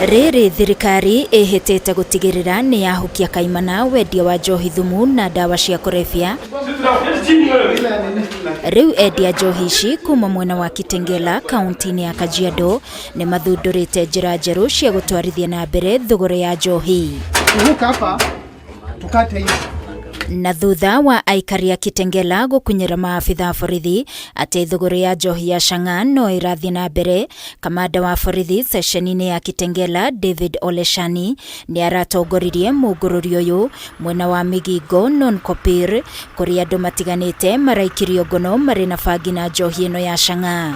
Riri thirikari ihitete gutigirira ni yahukia kaimana wendia wa njohi thumu na dawa cia kurefia. Riu endia njohi ici kuma mwena wa Kitengela kaunti-ini ya Kajiado ni mathundurite njira njeru cia gutwarithia na mbere thogora ya njohi. Na thutha wa aikari a Kitengela gukunyira maabitha borithi ati thogora ya njohi ya Chang'a no irathie na mbere, kamanda wa borithi sesheni-ini ya Kitengela David Oleshani ni aratongoririe mungururi uyu mwena wa Migingo Non-Kopir kuria andu matiganite maraikirio ngono mari na bangi na njohi ino ya Chang'a.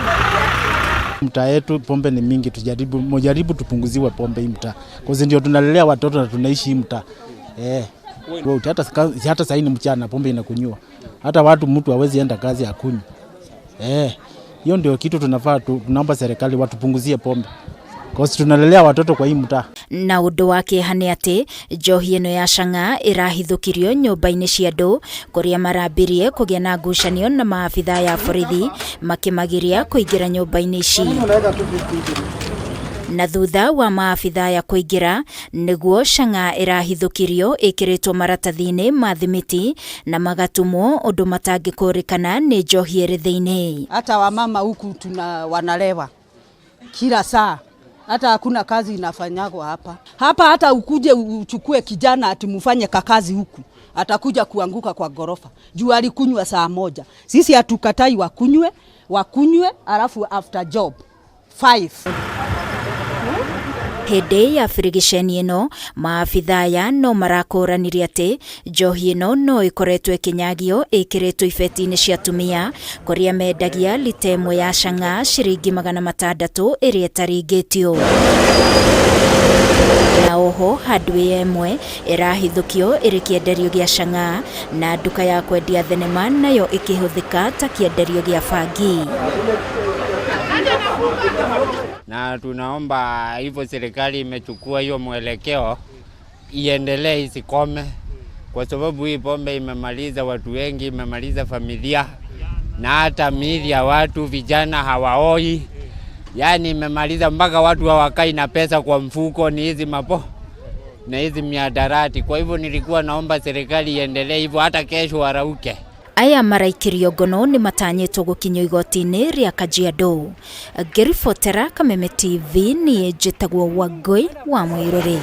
Mtaa yetu pombe ni mingi, mujaribu tupunguziwe pombe hii mtaa, kwa ndio tunalelea watoto na tunaishi mtaa. Hata sasa ni mchana pombe inakunywa. Hata mtu hawezi enda kazi akunywe. Hiyo ndio kitu tunafaa tunaomba serikali watupunguzie pombe. Kwa sababu tunalelea watoto kwa hii mtaa. Na undu wake hane ati njohi ino ya Chang'a irahithukirio nyumba-ini cia andu kuria marambirie kugia na ngucanio na maabitha ya borithi makimagiria kuingira nyumba-ini ici. Na thutha wa maabitha ya kuingira niguo Chang'a irahithukirio ikiritwo maratathi-ini ma thimiti na magatumwo undu matangikurikana ni njohi iri thiini. Hata wamama huku wanalewa kila saa, hata hakuna kazi inafanyagwa hapa. Hata ukuje uchukue kijana ati mfanye kazi huku, atakuja kuanguka kwa gorofa juu alikunywa saa moja. Sisi hatukatai wakunywe alafu after job 5. Hindi ya firigisheni ino maabitha ya no marakuranirie ati njohi ino no ikoretwo ikinyagio ikiritwo ibeti-ini cia atumia kuria mendagia lita imwe ya Chang'a ciringi 600 iria itaringitio. Na oho hardware imwe irahithukio iri kienderio gia Chang'a na nduka ya kwendia thenema nayo ikihuthika ta kienderio gia bangi. Na tunaomba hivyo serikali imechukua hiyo mwelekeo iendelee, isikome, kwa sababu hii pombe imemaliza watu wengi, imemaliza familia na hata miili ya watu, vijana hawaoi. Yani imemaliza mpaka watu hawakai na pesa kwa mfuko, ni hizi mapo na hizi miadarati. Kwa hivyo nilikuwa naomba serikali iendelee hivyo, hata kesho warauke. Aya maraikirio ngono ni matanyitwo gukinywo igoti-ini ria Kajiado. Ngiribotera Kameme TV ni njitagwo Wangui wa Mwiruri.